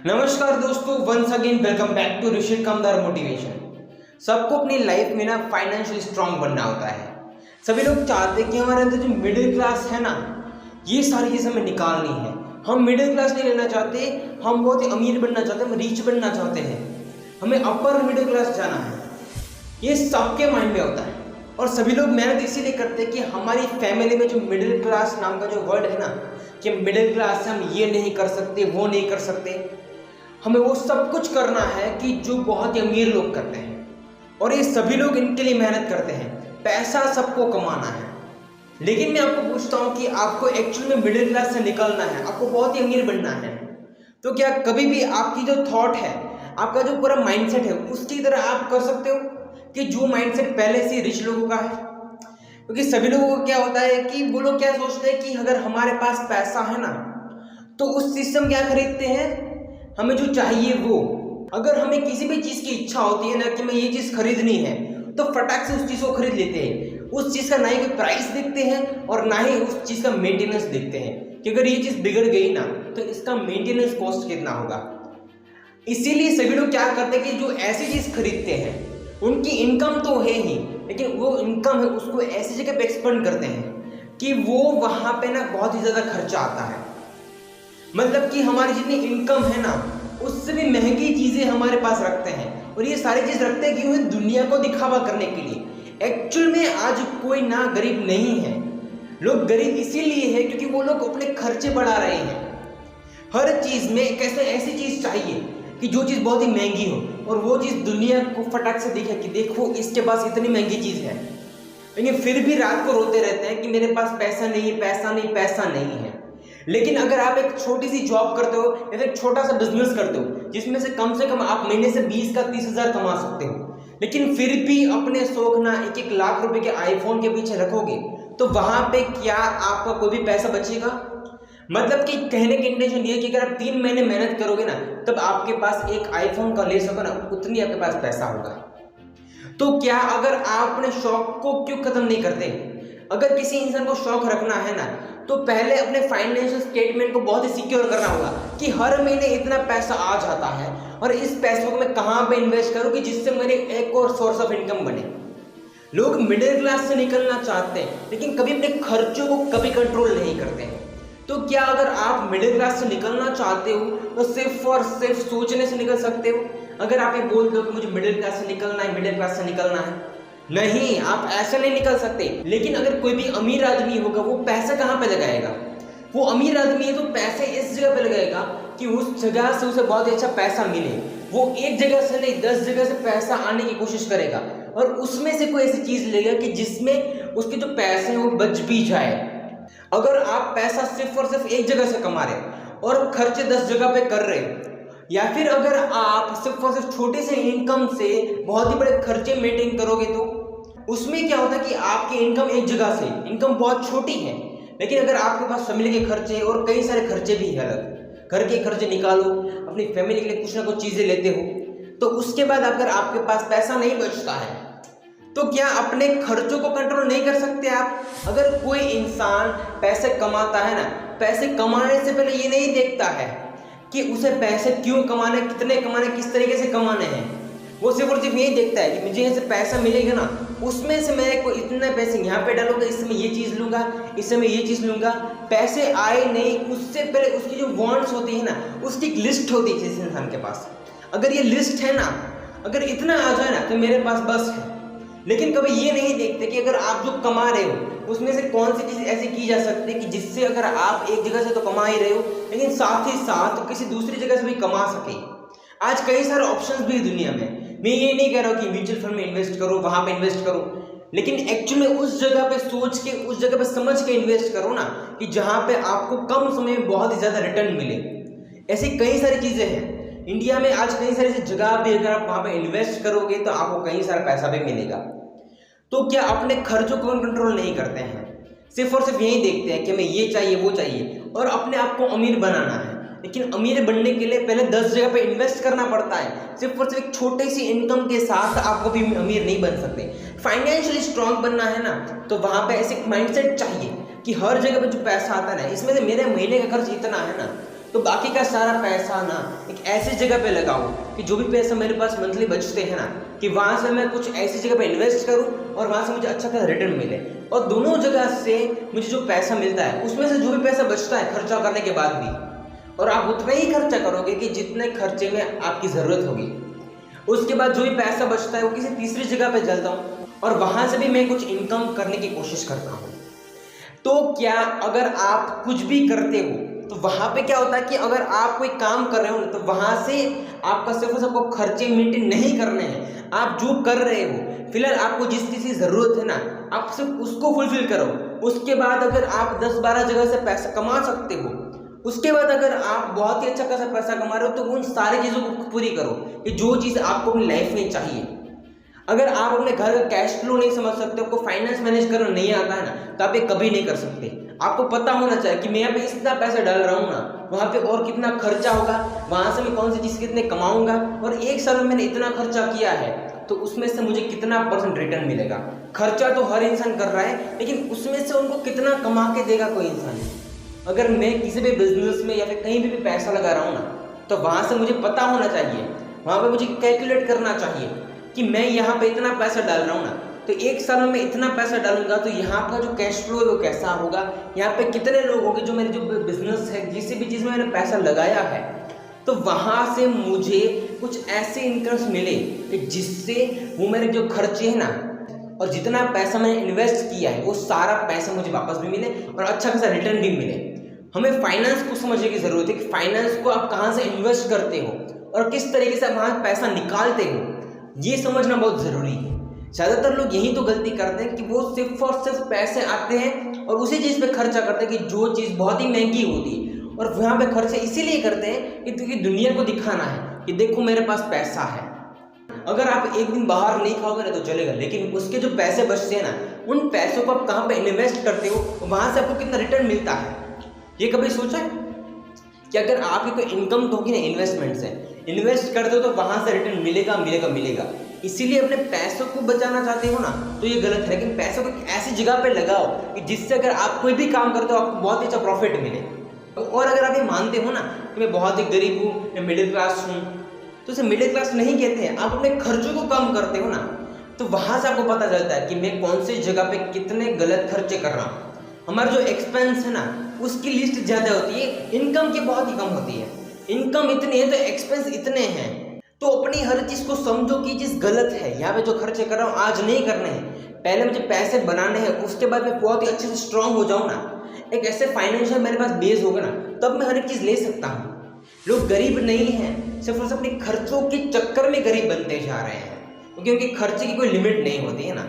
नमस्कार दोस्तों, once again welcome back to Rishi Kamdar motivation. सबको अपनी लाइफ में ना फाइनेंशियल स्ट्रांग बनना होता है। सभी लोग चाहते हैं कि हमारे अंदर जो मिडिल क्लास है ना, ये सारी चीज़ हमें निकालनी है। हम मिडिल क्लास नहीं रहना चाहते, हम बहुत ही अमीर बनना चाहते हैं, हम रिच बनना चाहते हैं, हमें अपर मिडिल क्लास जाना है। ये सबके माइंड में होता है और सभी लोग मेहनत इसीलिए करते हैं कि हमारी फैमिली में जो मिडिल क्लास नाम का जो वर्ड है ना, कि मिडिल क्लास से हम ये नहीं कर सकते, वो नहीं कर सकते, हमें वो सब कुछ करना है कि जो बहुत ही अमीर लोग करते हैं। और ये सभी लोग इनके लिए मेहनत करते हैं, पैसा सबको कमाना है। लेकिन मैं आपको पूछता हूँ कि आपको एक्चुअल में मिडिल क्लास से निकलना है, आपको बहुत ही अमीर बनना है, तो क्या कभी भी आपकी जो थॉट है, आपका जो पूरा माइंडसेट है, उसकी तरह आप कर सकते हो कि जो माइंडसेट पहले से रिच लोगों का है? क्योंकि सभी लोगों को क्या होता है कि वो लोग क्या सोचते हैं कि अगर हमारे पास पैसा है ना, तो उस चीज़ से हम क्या खरीदते हैं, हमें जो चाहिए वो। अगर हमें किसी भी चीज़ की इच्छा होती है ना कि मैं ये चीज़ खरीदनी है, तो फटाक से उस चीज़ को खरीद लेते हैं। उस चीज़ का ना ही कोई प्राइस देखते हैं और ना ही उस चीज़ का मेंटेनेंस देखते हैं कि अगर ये चीज़ बिगड़ गई ना तो इसका मेंटेनेंस कॉस्ट कितना होगा। इसीलिए सभी लोग क्या करते हैं कि जो ऐसी चीज़ खरीदते हैं, उनकी इनकम तो है ही, लेकिन वो इनकम है उसको ऐसी जगह पे एक्सपेंड करते हैं कि वो वहाँ पे ना बहुत ही ज़्यादा खर्चा आता है। मतलब कि हमारी जितनी इनकम है ना, उससे भी महंगी चीज़ें हमारे पास रखते हैं। और ये सारी चीज़ रखते हैं क्यों? दुनिया को दिखावा करने के लिए। एक्चुअल में आज कोई ना गरीब नहीं है, लोग गरीब इसीलिए है क्योंकि वो लोग अपने खर्चे बढ़ा रहे हैं। हर चीज़ में कैसे ऐसी चीज़ चाहिए कि जो चीज़ बहुत ही महंगी हो और वो चीज़ दुनिया को फटाक से दिखे कि देखो इसके पास इतनी महंगी चीज़ है, लेकिन फिर भी रात को रोते रहते हैं कि मेरे पास पैसा नहीं, पैसा नहीं, पैसा नहीं है। लेकिन अगर आप एक छोटी सी जॉब करते हो या फिर छोटा सा बिजनेस करते हो जिसमें से कम आप महीने से 20 का 30,000 कमा सकते हो, लेकिन फिर भी अपने शौक ना 1-1 लाख रुपए के आईफोन के पीछे रखोगे, तो वहां पे क्या आपका कोई भी पैसा बचेगा? मतलब कि कहने की इंटेंशन ये है कि अगर आप 3 महीने मेहनत करोगे ना, तब आपके पास एक आईफोन का ले सको ना, उतनी आपके पास पैसा होगा। तो क्या अगर आप अपने शौक को क्यों खत्म नहीं करते? अगर किसी इंसान को शौक रखना है ना, तो पहले अपने फाइनेंशियल स्टेटमेंट को बहुत ही सिक्योर करना होगा कि हर महीने इतना पैसा आ जाता है और इस पैसों को मैं कहाँ पे इन्वेस्ट करूँ कि जिससे मेरे एक और सोर्स ऑफ इनकम बने। लोग मिडिल क्लास से निकलना चाहते हैं लेकिन कभी अपने खर्चों को कभी कंट्रोल नहीं करते हैं। तो क्या अगर आप मिडिल क्लास से निकलना चाहते हो तो सिर्फ और सिर्फ सोचने से निकल सकते हो? अगर आप ये बोलते हो कि मुझे मिडिल क्लास से निकलना है, मिडिल क्लास से निकलना है, नहीं, आप ऐसे नहीं निकल सकते। लेकिन अगर कोई भी अमीर आदमी होगा, वो पैसा कहाँ पे लगाएगा? वो अमीर आदमी है तो पैसे इस जगह पे लगाएगा कि उस जगह से उसे बहुत अच्छा पैसा मिले। वो एक जगह से नहीं 10 जगह से पैसा आने की कोशिश करेगा और उसमें से कोई ऐसी चीज लेगा कि जिसमें उसके जो पैसे हैं वो बच भी जाए। अगर आप पैसा सिर्फ और सिर्फ एक जगह से कमा रहे और खर्चे 10 जगह पे कर रहे, या फिर अगर आप सिर्फ और सिर्फ छोटे से इनकम से बहुत ही बड़े खर्चे मेंटेन करोगे, तो उसमें क्या होता है कि आपकी इनकम एक जगह से, इनकम बहुत छोटी है, लेकिन अगर आपके पास फैमिली के खर्चे और कई सारे खर्चे भी है, अलग घर के खर्चे निकालो, अपनी फैमिली के लिए कुछ ना कुछ चीज़ें लेते हो, तो उसके बाद अगर आपके पास पैसा नहीं बचता है तो क्या अपने खर्चों को कंट्रोल नहीं कर सकते आप? अगर कोई इंसान पैसे कमाता है ना, पैसे कमाने से पहले ये नहीं देखता है कि उसे पैसे क्यों कमाने, कितने कमाने, किस तरीके से कमाने हैं। वो सिर्फ और सिर्फ यही देखता है कि मुझे ऐसे पैसा मिलेगा ना, उसमें से मैं को इतने पैसे यहाँ पे डालूंगा, इससे मैं ये चीज़ लूँगा, इससे मैं ये चीज़ लूँगा। पैसे आए नहीं, उससे पहले उसकी जो वांट्स होती है ना, उसकी एक लिस्ट होती है जिस इंसान के पास। अगर ये लिस्ट है ना, अगर इतना आ जाए ना तो मेरे पास बस है। लेकिन कभी ये नहीं देखते कि अगर आप जो कमा रहे हो उसमें से कौन सी चीज़ ऐसी की जा सकती है कि जिससे अगर आप एक जगह से तो कमा ही रहे हो, लेकिन साथ ही साथ किसी दूसरी जगह से भी कमा सके। आज कई सारे ऑप्शंस भी है दुनिया में। मैं ये नहीं कह रहा हूँ कि म्यूचुअल फंड में इन्वेस्ट करो, वहाँ पे इन्वेस्ट करो, लेकिन एक्चुअली उस जगह पे सोच के, उस जगह पे समझ के इन्वेस्ट करो ना, कि जहाँ पे आपको कम समय में बहुत ही ज़्यादा रिटर्न मिले। ऐसी कई सारी चीज़ें हैं इंडिया में, आज कई सारी जगह भी अगर आप वहाँ पे इन्वेस्ट करोगे तो आपको कई सारा पैसा भी मिलेगा। तो क्या अपने खर्चों को कंट्रोल नहीं करते हैं, सिर्फ और सिर्फ यही देखते हैं कि हमें ये चाहिए, वो चाहिए, और अपने आप को अमीर बनाना है। लेकिन अमीर बनने के लिए पहले 10 जगह पे इन्वेस्ट करना पड़ता है। सिर्फ और सिर्फ एक छोटी सी इनकम के साथ आप कभी अमीर नहीं बन सकते। फाइनेंशियली स्ट्रांग बनना है ना, तो वहाँ पे ऐसे माइंडसेट चाहिए कि हर जगह पे जो पैसा आता है ना, इसमें से मेरे महीने का खर्च इतना है ना, तो बाकी का सारा पैसा ना एक ऐसी जगह पे लगाओ कि जो भी पैसा मेरे पास मंथली बचते हैं ना, कि वहाँ से मैं कुछ ऐसी जगह पे इन्वेस्ट करूँ और वहाँ से मुझे अच्छा खासा रिटर्न मिले। और दोनों जगह से मुझे जो पैसा मिलता है उसमें से जो भी पैसा बचता है खर्चा करने के बाद भी, और आप उतना ही खर्चा करोगे कि जितने खर्चे में आपकी ज़रूरत होगी। उसके बाद जो भी पैसा बचता है वो किसी तीसरी जगह पे चलता हूँ और वहाँ से भी मैं कुछ इनकम करने की कोशिश करता हूँ। तो क्या अगर आप कुछ भी करते हो तो वहाँ पे क्या होता है कि अगर आप कोई काम कर रहे हो तो वहाँ से आपका सिर्फ सबको खर्चे मेंटेन नहीं करने हैं। आप जो कर रहे हो फिलहाल आपको जिस चीज़ की ज़रूरत है ना, आप सिर्फ उसको फुलफिल करो। उसके बाद अगर आप 10-12 जगह से पैसा कमा सकते हो, उसके बाद अगर आप बहुत ही अच्छा खासा पैसा कमा रहे हो तो उन सारी चीज़ों को पूरी करो कि जो चीज़ आपको अपनी लाइफ में चाहिए। अगर आप अपने घर का कैश फ्लो नहीं समझ सकते, आपको फाइनेंस मैनेज करना नहीं आता है ना, तो आप ये कभी नहीं कर सकते। आपको पता होना चाहिए कि मैं यहाँ पे इतना पैसा डाल रहा हूँ ना, वहाँ पे और कितना खर्चा होगा, वहाँ से मैं कौन सी चीज़ कितने कमाऊंगा, और एक साल में मैंने इतना खर्चा किया है तो उसमें से मुझे कितना % रिटर्न मिलेगा। खर्चा तो हर इंसान कर रहा है, लेकिन उसमें से उनको कितना कमा के देगा कोई इंसान। अगर मैं किसी भी बिजनेस में या फिर कहीं भी पैसा लगा रहा हूँ ना, तो वहाँ से मुझे पता होना चाहिए, वहाँ पे मुझे कैलकुलेट करना चाहिए कि मैं यहाँ पे इतना पैसा डाल रहा हूँ ना, तो एक साल में मैं इतना पैसा डालूंगा तो यहाँ का जो कैश फ्लो है वो कैसा होगा, यहाँ पे कितने लोग होंगे, जो मेरे जो बिजनेस है, किसी भी चीज़ में मैंने पैसा लगाया है, तो वहाँ से मुझे कुछ ऐसे इनकम्स मिले कि जिससे वो मेरे जो खर्चे हैं ना, और जितना पैसा मैंने इन्वेस्ट किया है वो सारा पैसा मुझे वापस भी मिले और अच्छा खासा रिटर्न भी मिले। हमें फाइनेंस को समझने की ज़रूरत है कि फाइनेंस को आप कहाँ से इन्वेस्ट करते हो और किस तरीके से आप वहाँ पैसा निकालते हो, ये समझना बहुत ज़रूरी है। ज़्यादातर लोग यही तो गलती करते हैं कि वो सिर्फ और सिर्फ पैसे आते हैं और उसी चीज़ पे खर्चा करते हैं कि जो चीज़ बहुत ही महंगी होती है, और वहाँ पे खर्चे इसीलिए करते हैं कि क्योंकि दुनिया को दिखाना है कि देखो मेरे पास पैसा है। अगर आप एक दिन बाहर नहीं खाओगे ना तो चलेगा, लेकिन उसके जो पैसे बचते हैं ना, उन पैसों को आप कहाँ पे इन्वेस्ट करते हो, वहाँ से आपको कितना रिटर्न मिलता है, ये कभी सोचा है कि अगर आपकी कोई इनकम तो होगी ना इन्वेस्टमेंट से, इन्वेस्ट करते हो तो वहाँ से रिटर्न मिलेगा मिलेगा मिलेगा। इसीलिए अपने पैसों को बचाना चाहते हो ना तो ये गलत है, लेकिन पैसों को ऐसी जगह पे लगाओ कि जिससे अगर आप कोई भी काम करते हो आपको बहुत ही अच्छा प्रॉफिट मिले। और अगर आप ये मानते हो ना कि मैं बहुत ही गरीब हूँ, मैं मिडिल क्लास हूँ, तो उसे मिडिल क्लास नहीं कहते हैं। आप अपने खर्चों को कम करते हो ना, तो वहाँ से आपको पता चलता है कि मैं कौन सी जगह पे कितने गलत खर्चे कर रहा हूँ। हमारा जो एक्सपेंस है ना उसकी लिस्ट ज़्यादा होती है, इनकम की बहुत ही कम होती है। इनकम इतनी है तो एक्सपेंस इतने हैं। तो अपनी हर चीज़ को समझो कि चीज़ गलत है, यहाँ पे जो खर्चे कर रहा हूँ आज नहीं करने हैं, पहले मुझे पैसे बनाने हैं, उसके बाद मैं बहुत ही अच्छे से स्ट्रांग हो जाऊँ ना, एक ऐसे फाइनेंशियल मेरे पास बेस होगा ना, तब मैं हर एक चीज़ ले सकता हूँ। लोग गरीब नहीं हैं, सिर्फ अपने खर्चों के चक्कर में गरीब बनते जा रहे हैं, क्योंकि उनके खर्चे की कोई लिमिट नहीं होती है ना।